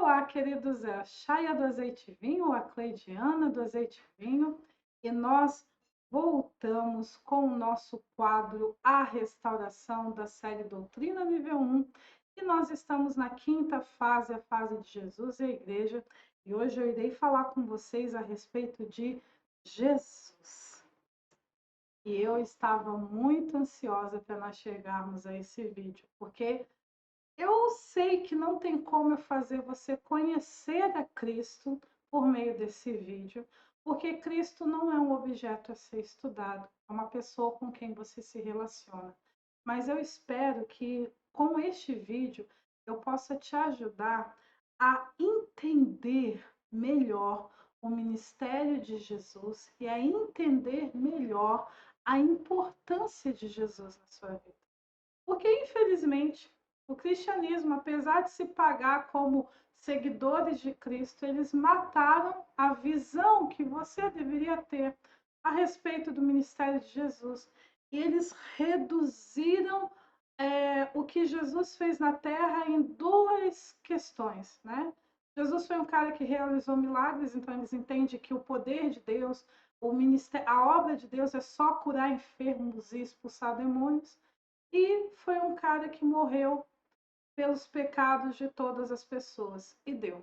Olá, queridos, é a Chaia do Azeite e Vinho, a Cleidiana do Azeite e Vinho, e nós voltamos com o nosso quadro A Restauração da série Doutrina Nível 1, e nós estamos na quinta fase, a fase de Jesus e a Igreja, e hoje eu irei falar com vocês a respeito de Jesus. E eu estava muito ansiosa para nós chegarmos a esse vídeo, porque eu sei que não tem como eu fazer você conhecer a Cristo por meio desse vídeo, porque Cristo não é um objeto a ser estudado, é uma pessoa com quem você se relaciona. Mas eu espero que com este vídeo eu possa te ajudar a entender melhor o ministério de Jesus e a entender melhor a importância de Jesus na sua vida. Porque, infelizmente, o cristianismo, apesar de se pagar como seguidores de Cristo, eles mataram a visão que você deveria ter a respeito do ministério de Jesus. E eles reduziram o que Jesus fez na Terra em duas questões, né? Jesus foi um cara que realizou milagres, então eles entendem que o poder de Deus, a obra de Deus é só curar enfermos e expulsar demônios. E foi um cara que morreu pelos pecados de todas as pessoas. E deu.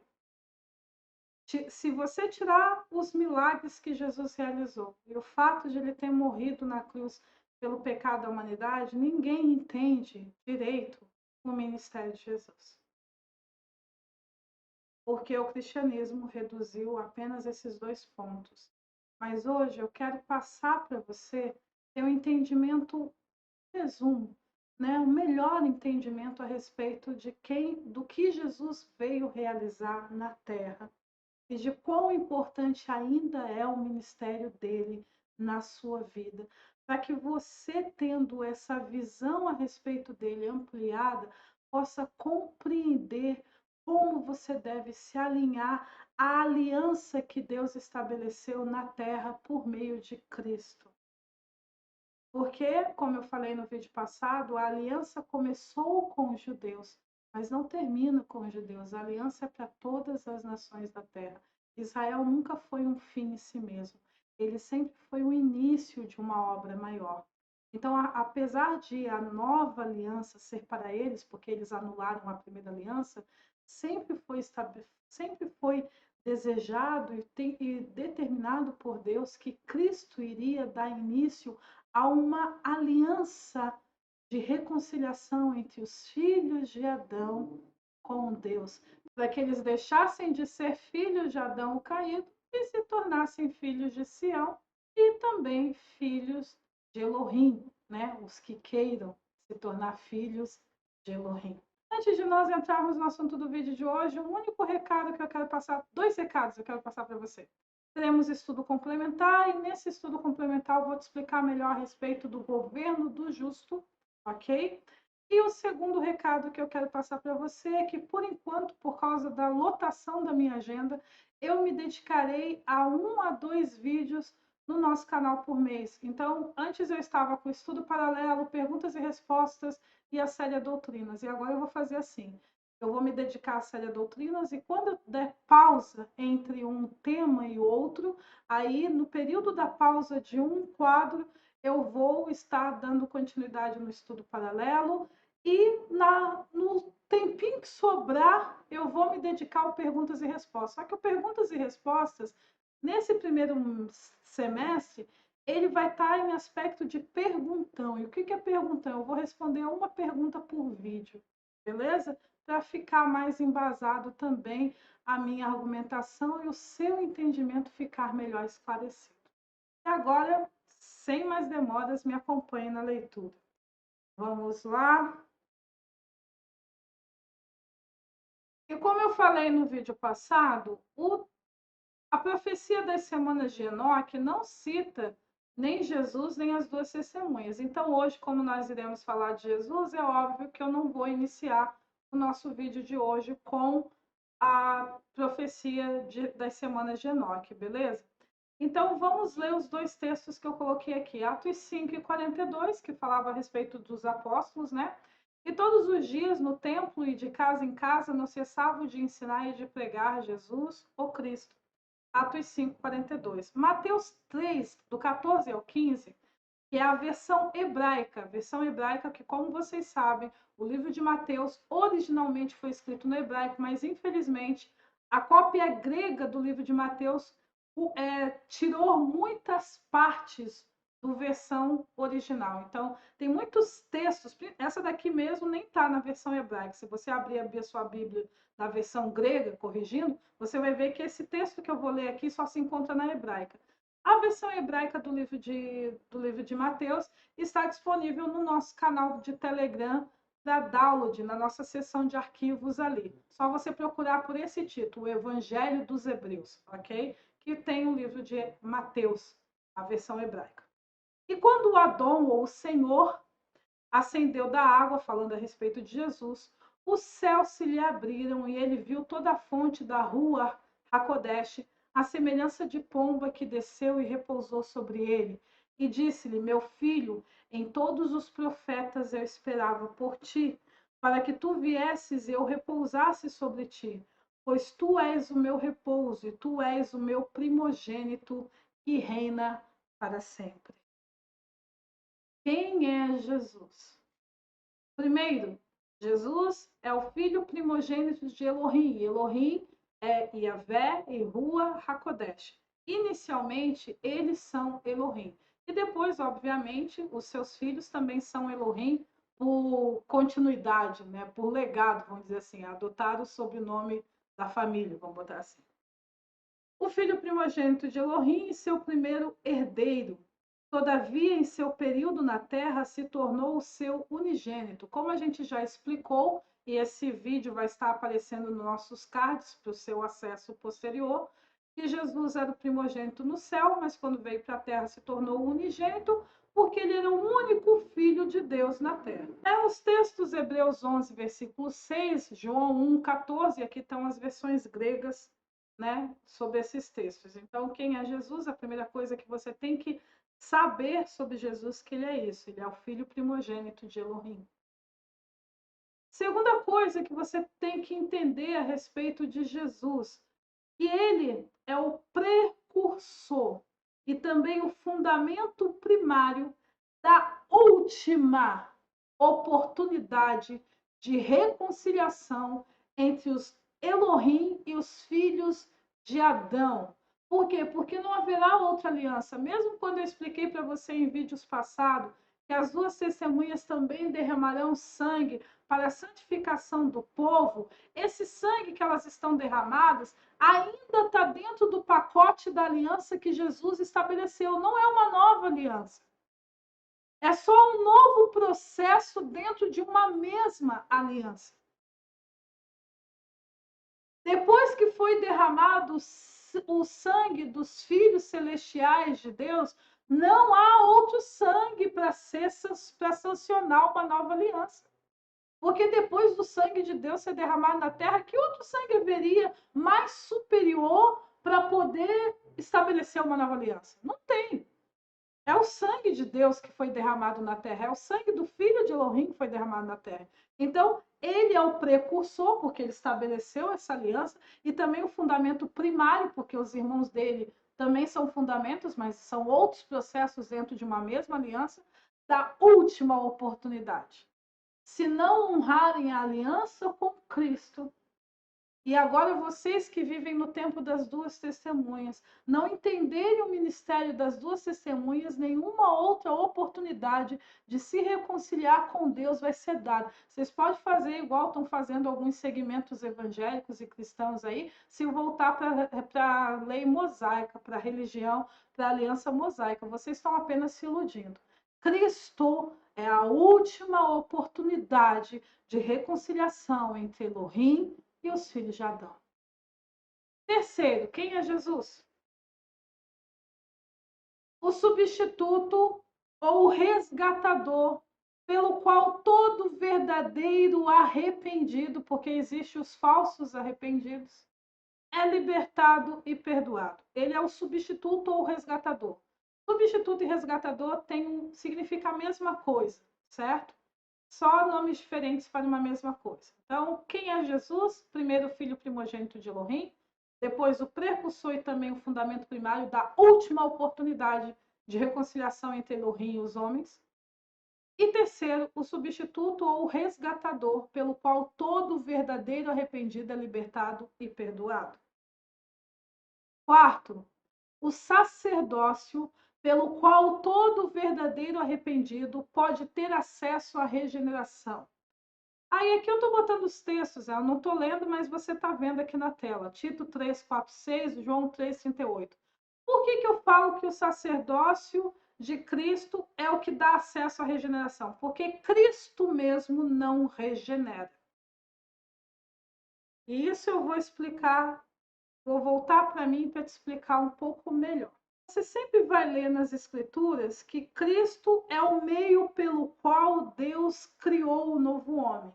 Se você tirar os milagres que Jesus realizou e o fato de ele ter morrido na cruz pelo pecado da humanidade, ninguém entende direito o ministério de Jesus. Porque o cristianismo reduziu apenas esses dois pontos. Mas hoje eu quero passar para você o entendimento resumo, né, o melhor entendimento a respeito do que Jesus veio realizar na Terra e de quão importante ainda é o ministério dele na sua vida, para que você, tendo essa visão a respeito dele ampliada, possa compreender como você deve se alinhar à aliança que Deus estabeleceu na Terra por meio de Cristo. Porque, como eu falei no vídeo passado, a aliança começou com os judeus, mas não termina com os judeus. A aliança é para todas as nações da terra. Israel nunca foi um fim em si mesmo. Ele sempre foi o início de uma obra maior. Então, apesar de a nova aliança ser para eles, porque eles anularam a primeira aliança, sempre foi desejado e determinado por Deus que Cristo iria dar início a uma aliança de reconciliação entre os filhos de Adão com Deus, para que eles deixassem de ser filhos de Adão caído e se tornassem filhos de Sião e também filhos de Elohim, né? Os que queiram se tornar filhos de Elohim. Antes de nós entrarmos no assunto do vídeo de hoje, o único recado que eu quero passar, dois recados eu quero passar para você. Teremos estudo complementar e nesse estudo complementar eu vou te explicar melhor a respeito do governo do justo, ok? E o segundo recado que eu quero passar para você é que, por enquanto, por causa da lotação da minha agenda, eu me dedicarei a 1 a 2 vídeos no nosso canal por mês. Então, antes eu estava com estudo paralelo, perguntas e respostas e a série Doutrinas. E agora eu vou fazer assim. Eu vou me dedicar à série Doutrinas e quando eu der pausa entre um tema e outro, aí no período da pausa de um quadro, eu vou estar dando continuidade no estudo paralelo e no tempinho que sobrar, eu vou me dedicar ao perguntas e respostas. Só que o perguntas e respostas, nesse primeiro semestre, ele vai estar em aspecto de perguntão. E o que é perguntão? Eu vou responder uma pergunta por vídeo, beleza? Para ficar mais embasado também a minha argumentação e o seu entendimento ficar melhor esclarecido. E agora, sem mais demoras, me acompanhe na leitura. Vamos lá. E como eu falei no vídeo passado, a profecia das semanas de Enoque não cita nem Jesus, nem as duas testemunhas. Então, hoje, como nós iremos falar de Jesus, é óbvio que eu não vou iniciar o nosso vídeo de hoje com a profecia das semanas de Enoque, beleza? Então, vamos ler os dois textos que eu coloquei aqui. Atos 5 e 42, que falava a respeito dos apóstolos, né? E todos os dias, no templo e de casa em casa, não cessavam de ensinar e de pregar Jesus, o Cristo. Atos 5:42. Mateus 3, do 14 ao 15, que é a versão hebraica que, como vocês sabem, o livro de Mateus originalmente foi escrito no hebraico, mas infelizmente a cópia grega do livro de Mateus tirou muitas partes do versão original. Então, tem muitos textos, essa daqui mesmo nem está na versão hebraica. Se você abrir a sua Bíblia na versão grega, corrigindo, você vai ver que esse texto que eu vou ler aqui só se encontra na hebraica. A versão hebraica do livro de Mateus está disponível no nosso canal de Telegram para download, na nossa seção de arquivos ali. Só você procurar por esse título, o Evangelho dos Hebreus, ok? Que tem o livro de Mateus, a versão hebraica. E quando o Adão, ou o Senhor, ascendeu da água, falando a respeito de Jesus, os céus se lhe abriram e ele viu toda a fonte da rua Hakodesh, a semelhança de pomba que desceu e repousou sobre ele. E disse-lhe: Meu filho, em todos os profetas eu esperava por ti, para que tu viesses e eu repousasse sobre ti, pois tu és o meu repouso e tu és o meu primogênito que reina para sempre. Quem é Jesus? Primeiro, Jesus é o filho primogênito de Elohim. Elohim é Yahvé e Rua Hakodesh. Inicialmente, eles são Elohim. E depois, obviamente, os seus filhos também são Elohim por continuidade, né? Por legado, vamos dizer assim, adotaram o sobrenome da família, vamos botar assim. O filho primogênito de Elohim e seu primeiro herdeiro. Todavia, em seu período na terra, se tornou o seu unigênito. Como a gente já explicou, e esse vídeo vai estar aparecendo nos nossos cards para o seu acesso posterior, que Jesus era o primogênito no céu, mas quando veio para a terra se tornou unigênito, porque ele era o único filho de Deus na terra. Os textos Hebreus 11, versículo 6, João 1, 14, aqui estão as versões gregas, né, sobre esses textos. Então, quem é Jesus? A primeira coisa que você tem que saber sobre Jesus que ele é isso, ele é o filho primogênito de Elohim. Segunda coisa que você tem que entender a respeito de Jesus, que ele é o precursor e também o fundamento primário da última oportunidade de reconciliação entre os Elohim e os filhos de Adão. Por quê? Porque não haverá outra aliança. Mesmo quando eu expliquei para você em vídeos passados que as duas testemunhas também derramarão sangue para a santificação do povo, esse sangue que elas estão derramadas ainda está dentro do pacote da aliança que Jesus estabeleceu. Não é uma nova aliança. É só um novo processo dentro de uma mesma aliança. Depois que foi derramado o sangue dos filhos celestiais de Deus, não há outro sangue para sancionar uma nova aliança. Porque depois do sangue de Deus ser derramado na terra, que outro sangue haveria mais superior para poder estabelecer uma nova aliança? Não tem. É o sangue de Deus que foi derramado na terra, é o sangue do Filho de Elohim que foi derramado na terra. Então, ele é o precursor, porque ele estabeleceu essa aliança, e também o fundamento primário, porque os irmãos dele também são fundamentos, mas são outros processos dentro de uma mesma aliança, da última oportunidade. Se não honrarem a aliança com Cristo, e agora vocês que vivem no tempo das duas testemunhas, não entenderem o ministério das duas testemunhas, nenhuma outra oportunidade de se reconciliar com Deus vai ser dada. Vocês podem fazer igual estão fazendo alguns segmentos evangélicos e cristãos aí, se voltar para a lei mosaica, para a religião, para a aliança mosaica. Vocês estão apenas se iludindo. Cristo é a última oportunidade de reconciliação entre Elohim e os filhos de Adão. Terceiro, quem é Jesus? O substituto ou o resgatador, pelo qual todo verdadeiro arrependido, porque existem os falsos arrependidos, é libertado e perdoado. Ele é o substituto ou o resgatador. Substituto e resgatador significa a mesma coisa, certo? só nomes diferentes para uma mesma coisa. Então, quem é Jesus? Primeiro, filho primogênito de Elohim, depois o precursor e também o fundamento primário da última oportunidade de reconciliação entre Elohim e os homens. E terceiro, o substituto ou resgatador, pelo qual todo verdadeiro arrependido é libertado e perdoado. Quarto, o sacerdócio, pelo qual todo verdadeiro arrependido pode ter acesso à regeneração. Aí aqui eu estou botando os textos, eu não estou lendo, mas você está vendo aqui na tela. Tito 3:4-6, João 3:38. Por que eu falo que o sacerdócio de Cristo é o que dá acesso à regeneração? Porque Cristo mesmo não regenera. E isso eu vou explicar, vou voltar para mim para te explicar um pouco melhor. Você sempre vai ler nas Escrituras que Cristo é o meio pelo qual Deus criou o novo homem.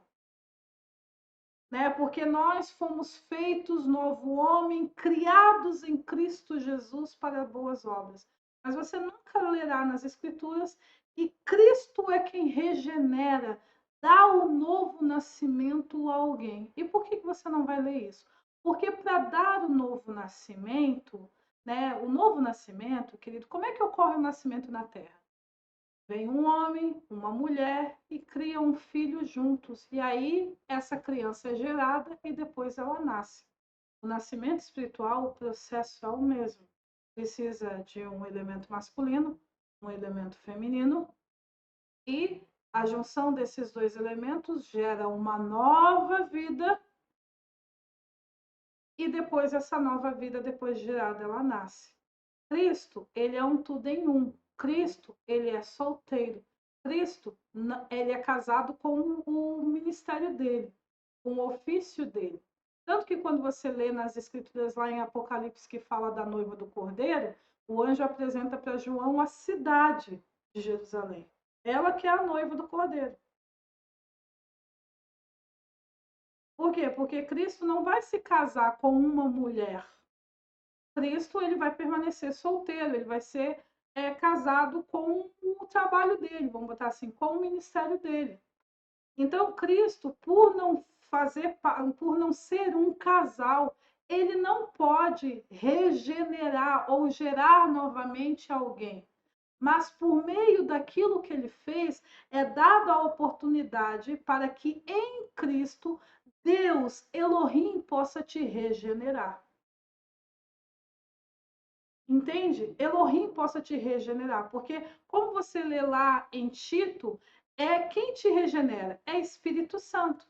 Né? Porque nós fomos feitos novo homem, criados em Cristo Jesus para boas obras. Mas você nunca lerá nas Escrituras que Cristo é quem regenera, dá o novo nascimento a alguém. E por que você não vai ler isso? Porque para dar o novo nascimento, né? O novo nascimento, querido, como é que ocorre o nascimento na Terra? Vem um homem, uma mulher e criam um filho juntos. E aí essa criança é gerada e depois ela nasce. O nascimento espiritual, o processo é o mesmo. Precisa de um elemento masculino, um elemento feminino, e a junção desses dois elementos gera uma nova vida, e depois essa nova vida, depois de gerada, ela nasce. Cristo, ele é um tudo em um. Cristo, ele é solteiro. Cristo, ele é casado com o ministério dele, com o ofício dele. Tanto que quando você lê nas escrituras lá em Apocalipse que fala da noiva do Cordeiro, o anjo apresenta para João a cidade de Jerusalém. Ela que é a noiva do Cordeiro. Por quê? Porque Cristo não vai se casar com uma mulher. Cristo ele vai permanecer solteiro, ele vai ser casado com o trabalho dele, vamos botar assim, com o ministério dele. Então, Cristo, por não ser um casal, ele não pode regenerar ou gerar novamente alguém. Mas por meio daquilo que ele fez, é dada a oportunidade para que em Cristo Deus, Elohim, possa te regenerar. Entende? Elohim possa te regenerar, porque como você lê lá em Tito, quem te regenera? É Espírito Santo.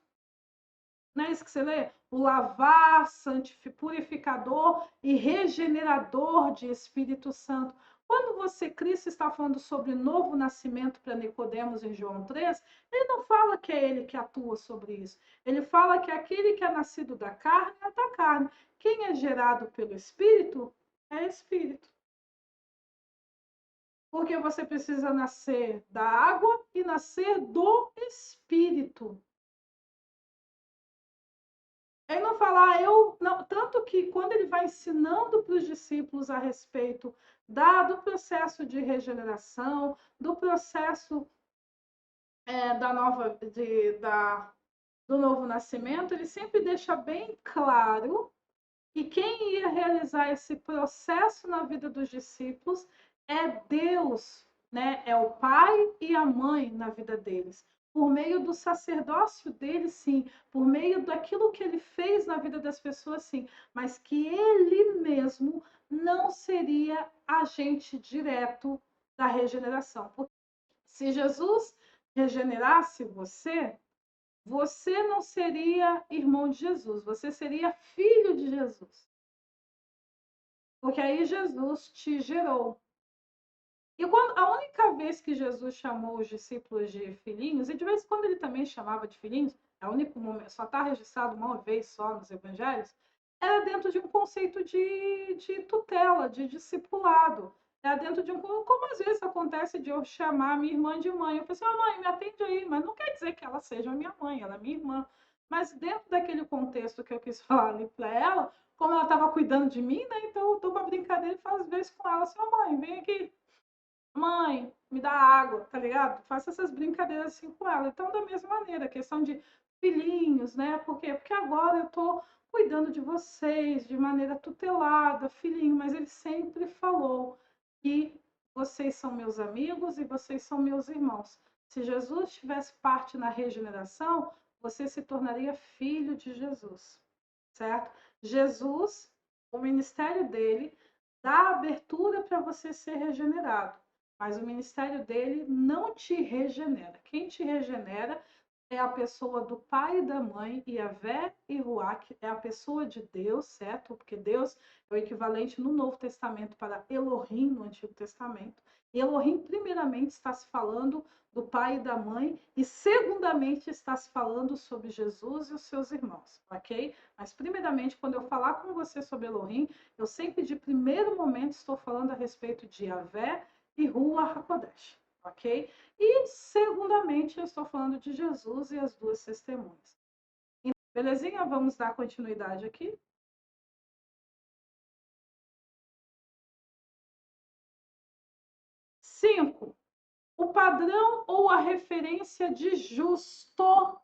Não é isso que você lê? O lavar, purificador e regenerador de Espírito Santo. Quando Cristo está falando sobre novo nascimento para Nicodemos em João 3, ele não fala que é ele que atua sobre isso. Ele fala que aquele que é nascido da carne é da carne. Quem é gerado pelo Espírito é Espírito. Porque você precisa nascer da água e nascer do Espírito. Ele não fala, tanto que quando ele vai ensinando para os discípulos a respeito do processo de regeneração, do processo do novo nascimento, ele sempre deixa bem claro que quem ia realizar esse processo na vida dos discípulos é Deus, né? É o pai e a mãe na vida deles. Por meio do sacerdócio dele, sim. Por meio daquilo que ele fez na vida das pessoas, sim. Mas que ele mesmo não seria agente direto da regeneração. Porque se Jesus regenerasse você, você não seria irmão de Jesus, você seria filho de Jesus. Porque aí Jesus te gerou. E a única vez que Jesus chamou os discípulos de filhinhos, e de vez em quando ele também chamava de filhinhos, é o único momento, só está registrado uma vez só nos evangelhos, era dentro de um conceito de tutela, de discipulado. Era dentro de como às vezes acontece de eu chamar minha irmã de mãe. Eu falei assim, mãe, me atende aí, mas não quer dizer que ela seja minha mãe, ela é minha irmã. Mas dentro daquele contexto que eu quis falar ali para ela, como ela estava cuidando de mim, né? Então eu dou uma brincadeira e faço às vezes com ela assim, mãe, vem aqui. mãe, me dá água, tá ligado? Faça essas brincadeiras assim com ela. Então, da mesma maneira, questão de filhinhos, né? Por quê? Porque agora eu tô cuidando de vocês de maneira tutelada, filhinho, mas ele sempre falou que vocês são meus amigos e vocês são meus irmãos. Se Jesus tivesse parte na regeneração, você se tornaria filho de Jesus, certo? Jesus, o ministério dele, dá abertura para você ser regenerado, mas o ministério dele não te regenera. Quem te regenera é a pessoa do pai e da mãe, Yahvé e Ruach, é a pessoa de Deus, certo? Porque Deus é o equivalente no Novo Testamento para Elohim no Antigo Testamento. E Elohim, primeiramente, está se falando do pai e da mãe, e segundamente está se falando sobre Jesus e os seus irmãos, ok? Mas primeiramente, quando eu falar com você sobre Elohim, eu sempre de primeiro momento estou falando a respeito de Yahvé e Ruach HaKodesh, ok? E segundamente eu estou falando de Jesus e as duas testemunhas. Então, belezinha? Vamos dar continuidade aqui? 5. O padrão ou a referência de justo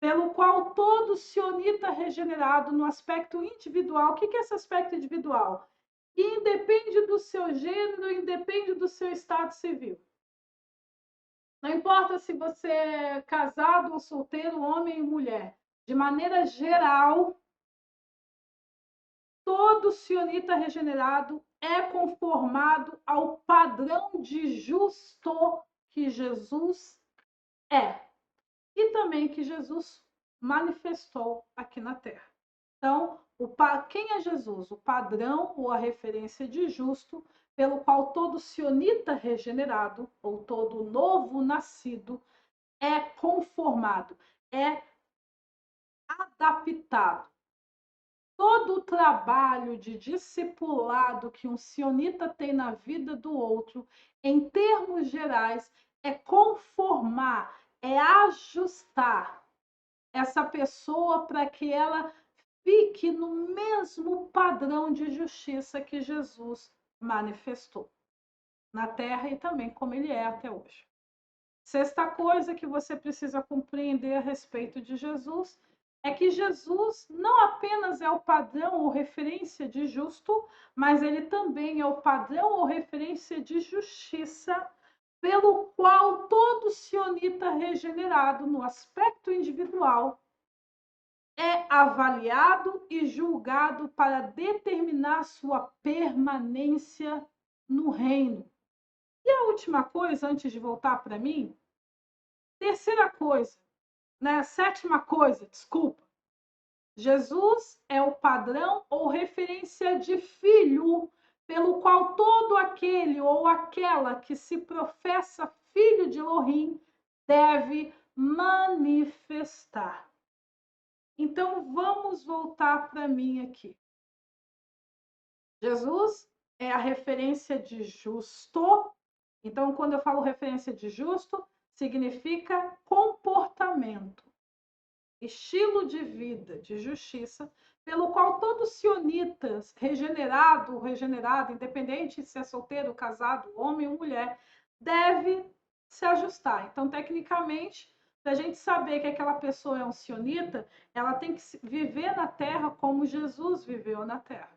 pelo qual todo sionita regenerado no aspecto individual. O que é esse aspecto individual? Independe do seu gênero, independe do seu estado civil. Não importa se você é casado ou solteiro, homem ou mulher. De maneira geral, todo sionita regenerado é conformado ao padrão de justo que Jesus é. E também que Jesus manifestou aqui na Terra. Então, quem é Jesus? O padrão ou a referência de justo pelo qual todo sionita regenerado ou todo novo nascido é conformado, é adaptado. Todo o trabalho de discipulado que um sionita tem na vida do outro, em termos gerais, é conformar, é ajustar essa pessoa para que ela fique no mesmo padrão de justiça que Jesus manifestou na Terra e também como ele é até hoje. Sexta coisa que você precisa compreender a respeito de Jesus é que Jesus não apenas é o padrão ou referência de justo, mas ele também é o padrão ou referência de justiça pelo qual todo sionita regenerado no aspecto individual é avaliado e julgado para determinar sua permanência no reino. E a última coisa, antes de voltar para mim, terceira coisa, né? Sétima coisa, desculpa. Jesus é o padrão ou referência de filho pelo qual todo aquele ou aquela que se professa filho de Elohim deve manifestar. Então, vamos voltar para mim aqui. Jesus é a referência de justo. Então, quando eu falo referência de justo, significa comportamento, estilo de vida, de justiça, pelo qual todos sionitas, regenerado ou regenerado, independente se é solteiro, casado, homem ou mulher, deve se ajustar. Então, tecnicamente, para a gente saber que aquela pessoa é um sionita, ela tem que viver na Terra como Jesus viveu na Terra.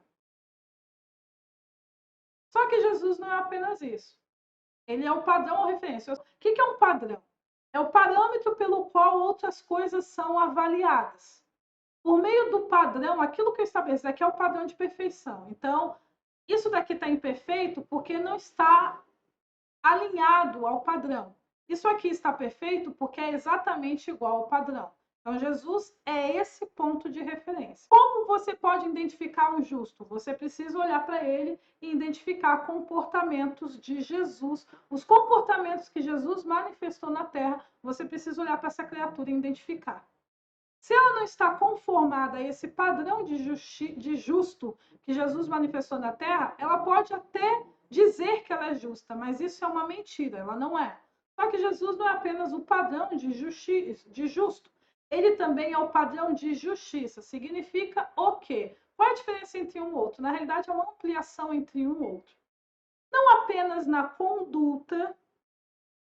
Só que Jesus não é apenas isso. Ele é o padrão ou referência. O que é um padrão? É o parâmetro pelo qual outras coisas são avaliadas. Por meio do padrão, aquilo que eu estabeleço aqui é o padrão de perfeição. Então, isso daqui está imperfeito porque não está alinhado ao padrão. Isso aqui está perfeito porque é exatamente igual ao padrão. Então, Jesus é esse ponto de referência. Como você pode identificar um justo? Você precisa olhar para ele e identificar comportamentos de Jesus. Os comportamentos que Jesus manifestou na Terra, você precisa olhar para essa criatura e identificar. Se ela não está conformada a esse padrão de justo que Jesus manifestou na Terra, ela pode até dizer que ela é justa, mas isso é uma mentira, ela não é. Só que Jesus não é apenas o padrão de justo, ele também é o padrão de justiça. Significa o quê? Qual é a diferença entre um e outro? Na realidade, é uma ampliação entre um e outro. Não apenas apenas na conduta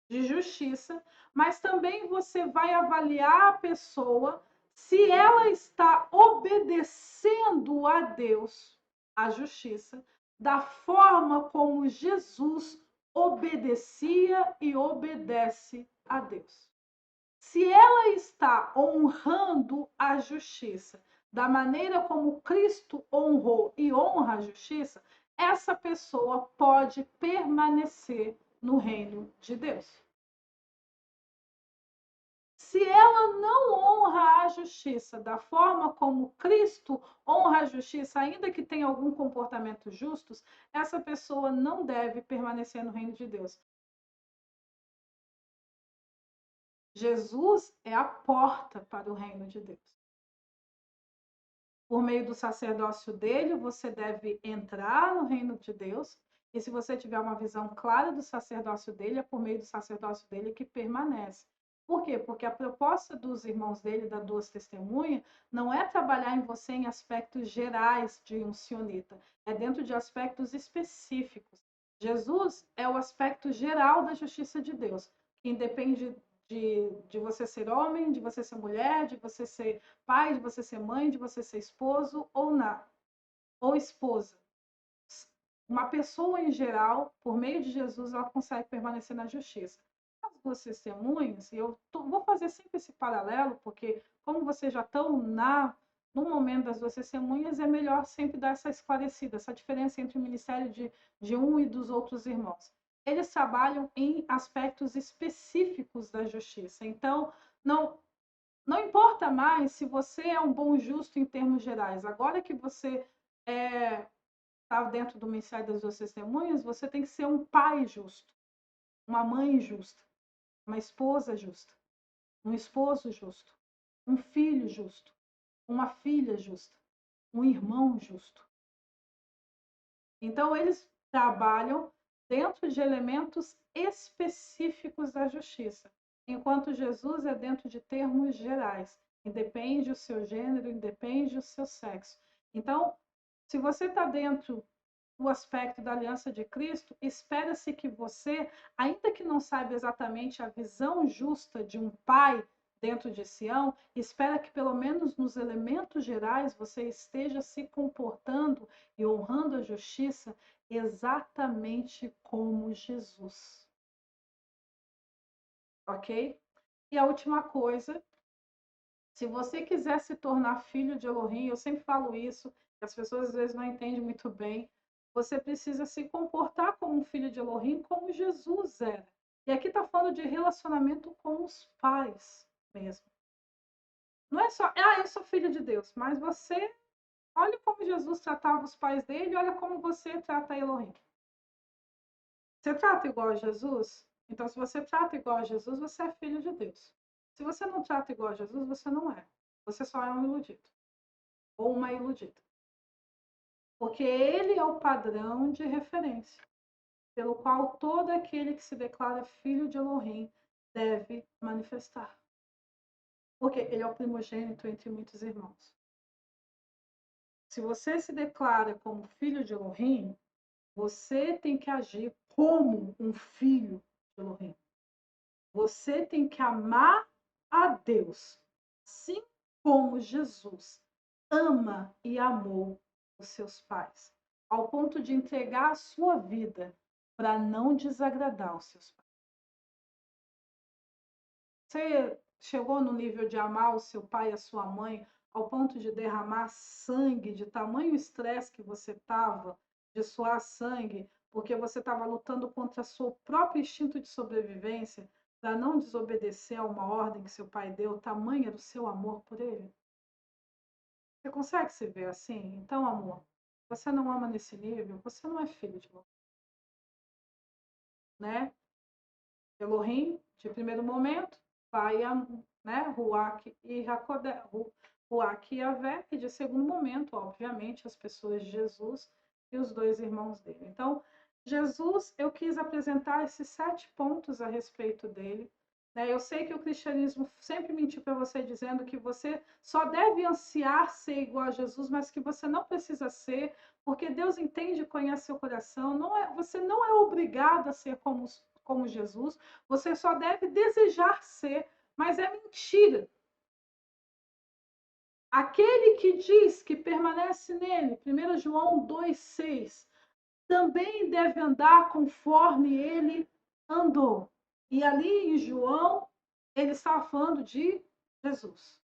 de justiça, mas também você vai avaliar a pessoa se ela está obedecendo a Deus, a justiça, da forma como Jesus obedecia e obedece a Deus. Se ela está honrando a justiça da maneira como Cristo honrou e honra a justiça, essa pessoa pode permanecer no reino de Deus. Se ela não honra a justiça da forma como Cristo honra a justiça, ainda que tenha algum comportamento justo, essa pessoa não deve permanecer no reino de Deus. Jesus é a porta para o reino de Deus. Por meio do sacerdócio dele, você deve entrar no reino de Deus. E se você tiver uma visão clara do sacerdócio dele, é por meio do sacerdócio dele que permanece. Por quê? Porque a proposta dos irmãos dele, das duas testemunhas, não é trabalhar em você em aspectos gerais de um sionita, é dentro de aspectos específicos. Jesus é o aspecto geral da justiça de Deus, que independe de você ser homem, de você ser mulher, de você ser pai, de você ser mãe, de você ser esposo ou não, ou esposa. Uma pessoa em geral, por meio de Jesus, ela consegue permanecer na justiça. As duas testemunhas, e vou fazer sempre esse paralelo, porque como vocês já estão no momento das duas testemunhas, é melhor sempre dar essa esclarecida, essa diferença entre o ministério de um e dos outros irmãos. Eles trabalham em aspectos específicos da justiça. Então, não importa mais se você é um bom justo em termos gerais. Agora que você está dentro do ministério das duas testemunhas, você tem que ser um pai justo, uma mãe justa, uma esposa justa, um esposo justo, um filho justo, uma filha justa, um irmão justo. Então, eles trabalham dentro de elementos específicos da justiça, enquanto Jesus é dentro de termos gerais. Independe do seu gênero, independe do seu sexo. Então, se você está dentro do aspecto da aliança de Cristo, espera-se que você, ainda que não saiba exatamente a visão justa de um pai dentro de Sião, espera que pelo menos nos elementos gerais você esteja se comportando e honrando a justiça exatamente como Jesus. Ok? E a última coisa, se você quiser se tornar filho de Elohim, eu sempre falo isso, que as pessoas às vezes não entendem muito bem, você precisa se comportar como um filho de Elohim, como Jesus era. E aqui está falando de relacionamento com os pais mesmo. Não é só, eu sou filho de Deus, mas você, olha como Jesus tratava os pais dele, olha como você trata Elohim. Você trata igual a Jesus? Então, se você trata igual a Jesus, você é filho de Deus. Se você não trata igual a Jesus, você não é. Você só é um iludido. Ou uma iludida. Porque ele é o padrão de referência, pelo qual todo aquele que se declara filho de Elohim deve manifestar. Porque ele é o primogênito entre muitos irmãos. Se você se declara como filho de Elohim, você tem que agir como um filho de Elohim. Você tem que amar a Deus, assim como Jesus ama e amou os seus pais, ao ponto de entregar a sua vida para não desagradar os seus pais. Você chegou no nível de amar o seu pai e a sua mãe ao ponto de derramar sangue, de tamanho estresse que você estava, de suar sangue, porque você estava lutando contra o seu próprio instinto de sobrevivência para não desobedecer a uma ordem que seu pai deu, tamanho era o seu amor por ele? Você consegue se ver assim? Então, amor, você não ama nesse nível, você não é filho de Elohim. Né? Elohim, de primeiro momento, pai, né? Ruach e Hakodé, Ruach e Yahvé, e de segundo momento, obviamente, as pessoas de Jesus e os dois irmãos dele. Então, Jesus, eu quis apresentar esses 7 pontos a respeito dele, Eu sei que o cristianismo sempre mentiu para você dizendo que você só deve ansiar ser igual a Jesus, mas que você não precisa ser, porque Deus entende e conhece seu coração. Você não é obrigado a ser como Jesus, você só deve desejar ser, mas é mentira. Aquele que diz que permanece nele, 1 João 2,6, também deve andar conforme ele andou. E ali em João, ele estava falando de Jesus.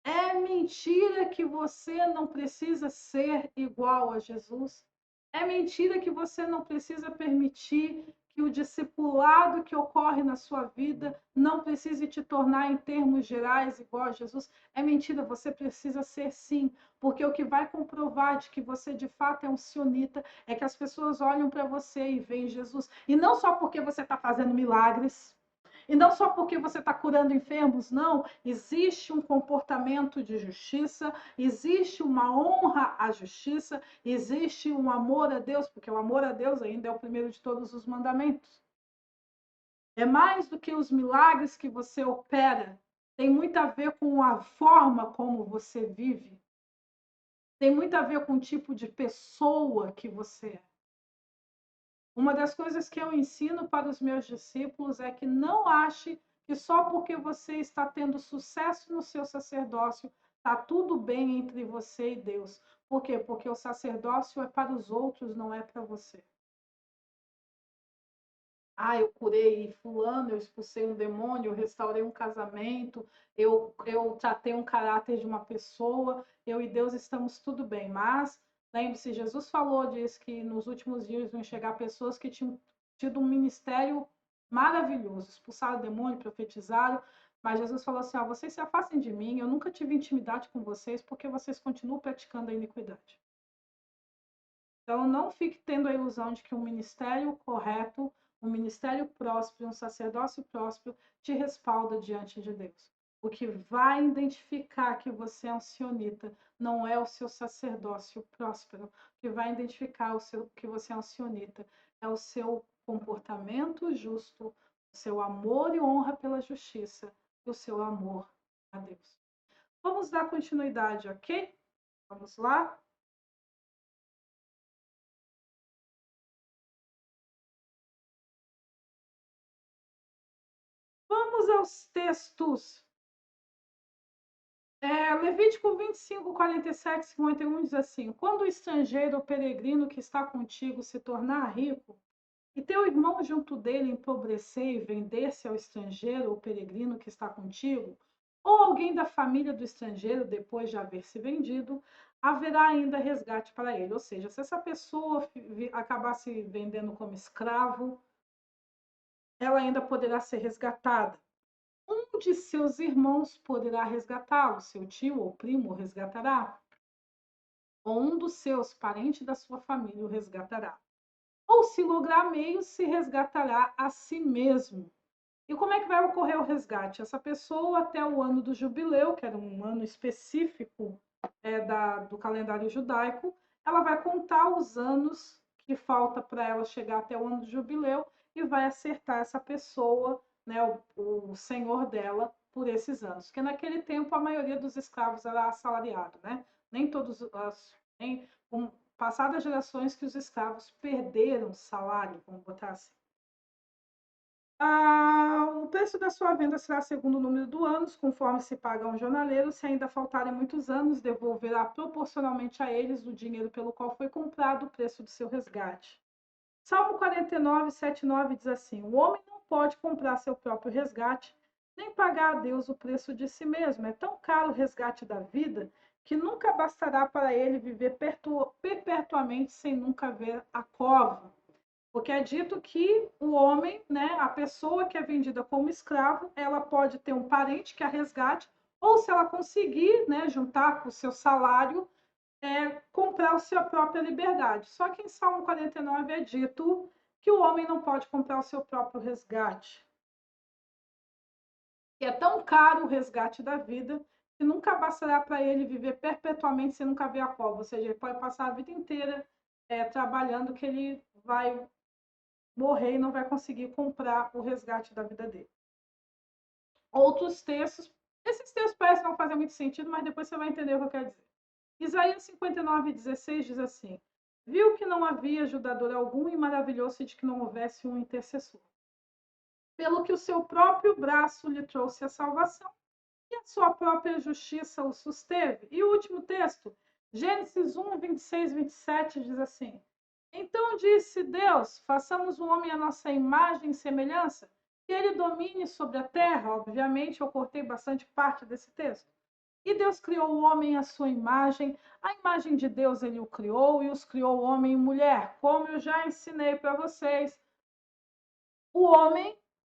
É mentira que você não precisa ser igual a Jesus. É mentira que você não precisa permitir que o discipulado que ocorre na sua vida não precise te tornar, em termos gerais, igual a Jesus. É mentira, você precisa ser sim, porque o que vai comprovar de que você de fato é um sionita é que as pessoas olham para você e veem Jesus. E não só porque você está fazendo milagres, e não só porque você está curando enfermos, não. Existe um comportamento de justiça, existe uma honra à justiça, existe um amor a Deus, porque o amor a Deus ainda é o primeiro de todos os mandamentos. É mais do que os milagres que você opera, tem muito a ver com a forma como você vive, tem muito a ver com o tipo de pessoa que você é. Uma das coisas que eu ensino para os meus discípulos é que não ache que só porque você está tendo sucesso no seu sacerdócio, está tudo bem entre você e Deus. Por quê? Porque o sacerdócio é para os outros, não é para você. Ah, eu curei fulano, eu expulsei um demônio, eu restaurei um casamento, eu tratei um caráter de uma pessoa, eu e Deus estamos tudo bem. Mas, lembre-se, Jesus falou, diz que nos últimos dias vão chegar pessoas que tinham tido um ministério maravilhoso, expulsaram o demônio, profetizaram, mas Jesus falou assim, vocês se afastem de mim, eu nunca tive intimidade com vocês, porque vocês continuam praticando a iniquidade. Então, não fique tendo a ilusão de que um ministério correto, um ministério próspero, um sacerdócio próspero te respalda diante de Deus. O que vai identificar que você é um sionita não é o seu sacerdócio próspero. O que vai identificar que você é um sionita é o seu comportamento justo, o seu amor e honra pela justiça e o seu amor a Deus. Vamos dar continuidade, ok? Vamos lá? Vamos aos textos. Levítico 25, 47, 51 diz assim: quando o estrangeiro ou peregrino que está contigo se tornar rico, e teu irmão junto dele empobrecer e vender-se ao estrangeiro ou peregrino que está contigo, ou alguém da família do estrangeiro depois de haver se vendido, haverá ainda resgate para ele. Ou seja, se essa pessoa acabar se vendendo como escravo, ela ainda poderá ser resgatada. Um de seus irmãos poderá resgatá-lo, seu tio ou primo o resgatará, ou um dos seus parentes da sua família o resgatará. Ou, se lograr meios, se resgatará a si mesmo. E como é que vai ocorrer o resgate? Essa pessoa, até o ano do jubileu, que era um ano específico do calendário judaico, ela vai contar os anos que falta para ela chegar até o ano do jubileu e vai acertar essa pessoa, né, o senhor dela, por esses anos. Porque naquele tempo a maioria dos escravos era assalariado, né? Nem todos nem passadas gerações que os escravos perderam salário, vamos botar assim. O preço da sua venda será segundo o número do anos, conforme se paga a um jornaleiro. Se ainda faltarem muitos anos, devolverá proporcionalmente a eles o dinheiro pelo qual foi comprado o preço do seu resgate. Salmo 49, 7, 9 diz assim: o homem não pode comprar seu próprio resgate, nem pagar a Deus o preço de si mesmo. É tão caro o resgate da vida que nunca bastará para ele viver perpetuamente sem nunca ver a cova. Porque é dito que o homem, né, a pessoa que é vendida como escravo, ela pode ter um parente que a resgate, ou se ela conseguir, né, juntar com o seu salário, comprar a sua própria liberdade. Só que em Salmo 49 é dito que o homem não pode comprar o seu próprio resgate. E é tão caro o resgate da vida que nunca bastará para ele viver perpetuamente sem nunca ver a cova. Ou seja, ele pode passar a vida inteira trabalhando que ele vai morrer e não vai conseguir comprar o resgate da vida dele. Outros textos, esses textos parecem não fazer muito sentido, mas depois você vai entender o que eu quero dizer. Isaías 59:16 diz assim: viu que não havia ajudador algum e maravilhou-se de que não houvesse um intercessor. Pelo que o seu próprio braço lhe trouxe a salvação e a sua própria justiça o susteve. E o último texto, Gênesis 1:26-27 diz assim: então disse Deus, façamos o homem à nossa imagem e semelhança, que ele domine sobre a terra. Obviamente, eu cortei bastante parte desse texto. E Deus criou o homem à sua imagem, a imagem de Deus ele o criou, e os criou homem e mulher. Como eu já ensinei para vocês, o homem,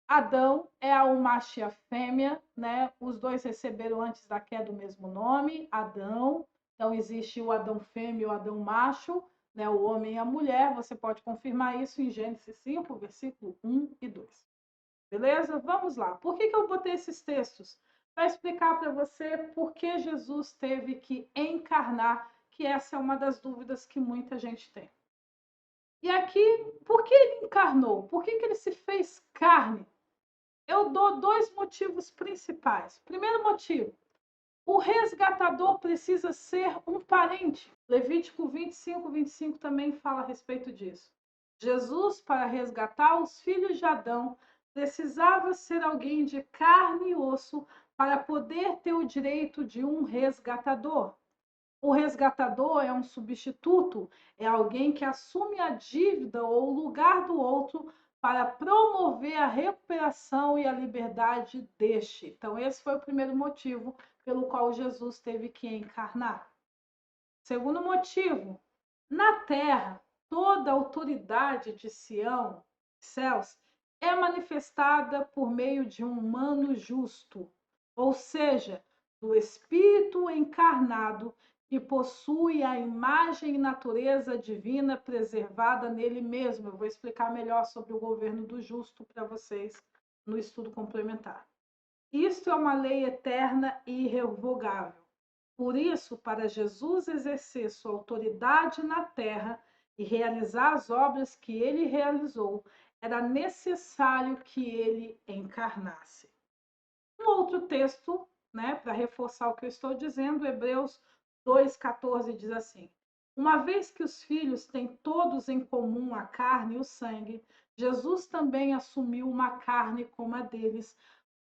Adão, é o macho e a fêmea, né? Os dois receberam antes da queda o mesmo nome, Adão. Então existe o Adão fêmea e o Adão macho, né? O homem e a mulher. Você pode confirmar isso em Gênesis 5, versículo 1 e 2. Beleza? Vamos lá. Por que eu botei esses textos? Para explicar para você por que Jesus teve que encarnar, que essa é uma das dúvidas que muita gente tem. E aqui, por que ele encarnou? Por que ele se fez carne? Eu dou dois motivos principais. Primeiro motivo, o resgatador precisa ser um parente. Levítico 25:25 também fala a respeito disso. Jesus, para resgatar os filhos de Adão, precisava ser alguém de carne e osso para poder ter o direito de um resgatador. O resgatador é um substituto, é alguém que assume a dívida ou o lugar do outro para promover a recuperação e a liberdade deste. Então, esse foi o primeiro motivo pelo qual Jesus teve que encarnar. Segundo motivo, na terra, toda a autoridade de Sião, céus, é manifestada por meio de um humano justo, ou seja, do Espírito encarnado que possui a imagem e natureza divina preservada nele mesmo. Eu vou explicar melhor sobre o governo do justo para vocês no estudo complementar. Isto é uma lei eterna e irrevogável. Por isso, para Jesus exercer sua autoridade na terra e realizar as obras que ele realizou, era necessário que ele encarnasse. Um outro texto, né, para reforçar o que eu estou dizendo, Hebreus 2:14 diz assim: uma vez que os filhos têm todos em comum a carne e o sangue, Jesus também assumiu uma carne como a deles.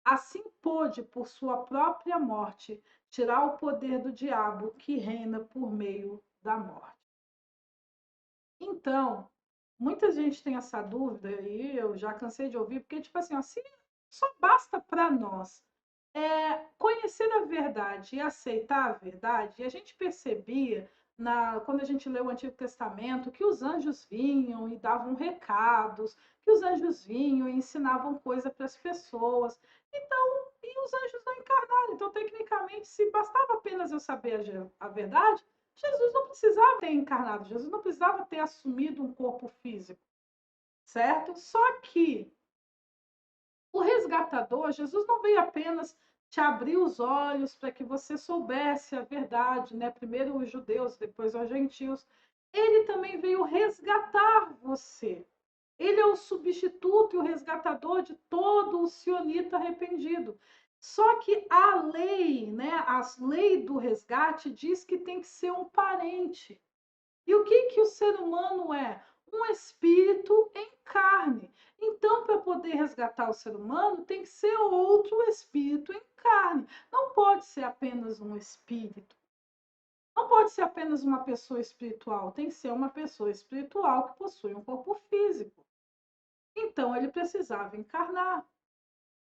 Assim pôde, por sua própria morte, tirar o poder do diabo que reina por meio da morte. Então, muita gente tem essa dúvida e eu já cansei de ouvir, porque, tipo assim, ó, se só basta para nós conhecer a verdade e aceitar a verdade, e a gente percebia, quando a gente lê o Antigo Testamento, que os anjos vinham e davam recados, que os anjos vinham e ensinavam coisa para as pessoas. Então, e os anjos não encarnaram. Então, tecnicamente, se bastava apenas eu saber a verdade, Jesus não precisava ter encarnado, Jesus não precisava ter assumido um corpo físico, certo? Só que o resgatador, Jesus não veio apenas te abrir os olhos para que você soubesse a verdade, né? Primeiro os judeus, depois os gentios. Ele também veio resgatar você. Ele é o substituto e o resgatador de todo o sionita arrependido. Só que a lei, né, a lei do resgate diz que tem que ser um parente. E o que o ser humano é? Um espírito em carne. Então, para poder resgatar o ser humano, tem que ser outro espírito em carne. Não pode ser apenas um espírito. Não pode ser apenas uma pessoa espiritual. Tem que ser uma pessoa espiritual que possui um corpo físico. Então, ele precisava encarnar.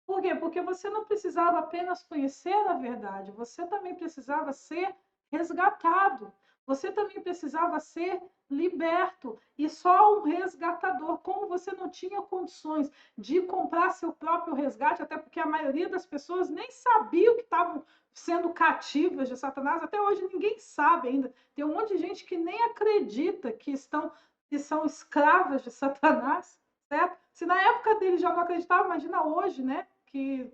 Por quê? Porque você não precisava apenas conhecer a verdade, você também precisava ser resgatado. Você também precisava ser liberto. E só um resgatador, como você não tinha condições de comprar seu próprio resgate, até porque a maioria das pessoas nem sabia que estavam sendo cativas de Satanás. Até hoje ninguém sabe ainda. Tem um monte de gente que nem acredita que são escravas de Satanás, certo? Se na época dele já não acreditava, imagina hoje, né? Que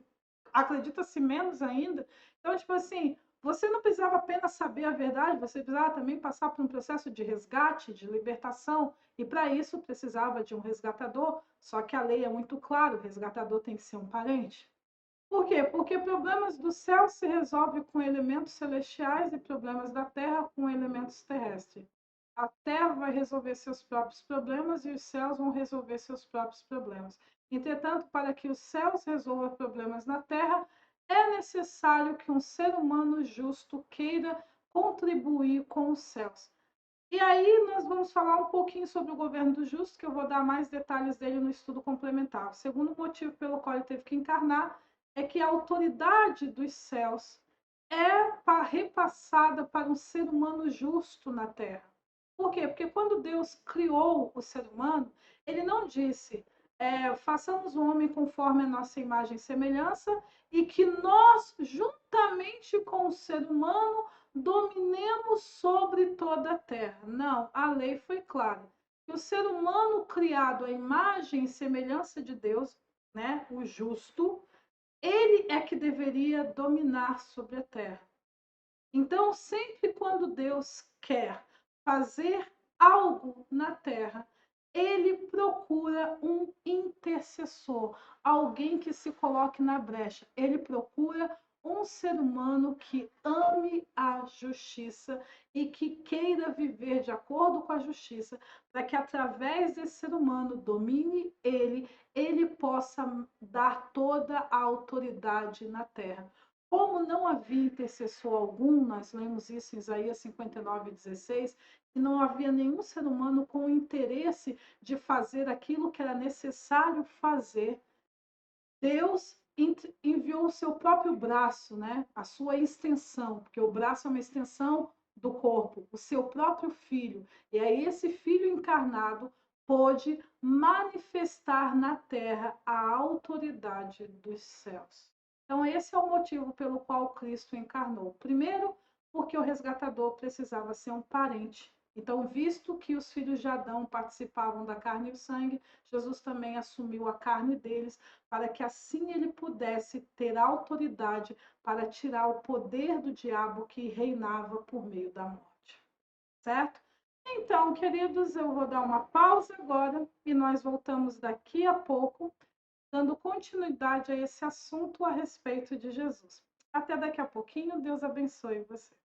acredita-se menos ainda. Então, tipo assim, você não precisava apenas saber a verdade, você precisava também passar por um processo de resgate, de libertação, e para isso precisava de um resgatador, só que a lei é muito clara, o resgatador tem que ser um parente. Por quê? Porque problemas do céu se resolvem com elementos celestiais e problemas da terra com elementos terrestres. A terra vai resolver seus próprios problemas e os céus vão resolver seus próprios problemas. Entretanto, para que os céus resolvam problemas na terra, é necessário que um ser humano justo queira contribuir com os céus. E aí nós vamos falar um pouquinho sobre o governo do justo, que eu vou dar mais detalhes dele no estudo complementar. O segundo motivo pelo qual ele teve que encarnar é que a autoridade dos céus é repassada para um ser humano justo na Terra. Por quê? Porque quando Deus criou o ser humano, ele não disse façamos o homem conforme a nossa imagem e semelhança e que nós, juntamente com o ser humano, dominemos sobre toda a terra. Não, a lei foi clara. O ser humano criado à imagem e semelhança de Deus, né, o justo, ele é que deveria dominar sobre a terra. Então, sempre quando Deus quer fazer algo na terra, ele procura um intercessor, alguém que se coloque na brecha. Ele procura um ser humano que ame a justiça e que queira viver de acordo com a justiça, para que através desse ser humano domine ele possa dar toda a autoridade na terra. Como não havia intercessor algum, nós lemos isso em Isaías 59:16, e não havia nenhum ser humano com interesse de fazer aquilo que era necessário fazer, Deus enviou o seu próprio braço, né? A sua extensão, porque o braço é uma extensão do corpo, o seu próprio filho. E aí esse filho encarnado pôde manifestar na terra a autoridade dos céus. Então esse é o motivo pelo qual Cristo encarnou. Primeiro, porque o resgatador precisava ser um parente. Então, visto que os filhos de Adão participavam da carne e o sangue, Jesus também assumiu a carne deles, para que assim ele pudesse ter autoridade para tirar o poder do diabo que reinava por meio da morte. Certo? Então, queridos, eu vou dar uma pausa agora e nós voltamos daqui a pouco, dando continuidade a esse assunto a respeito de Jesus. Até daqui a pouquinho, Deus abençoe você.